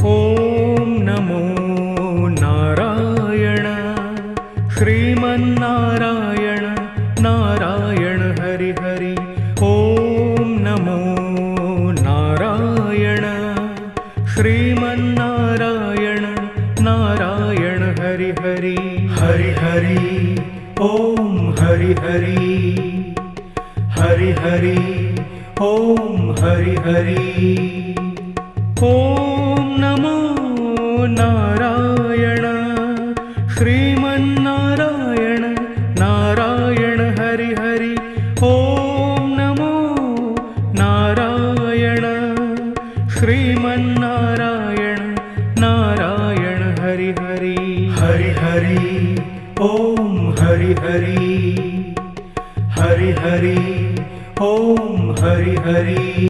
Om NaMo Narayana Sriman Narayana Narayan Hari Hari. Om NaMo Narayana Sriman Narayana Narayan Hari Hari. Hari Hari Om Hari Hari Hari Hari Om Hari Hari. Om NaMo Narayana Sriman Narayana Narayan Hari Hari. Om NaMo Narayana Sriman Narayana Narayan Hari Hari. Hari Hari Om Hari Hari Hari Hari Om Hari Hari.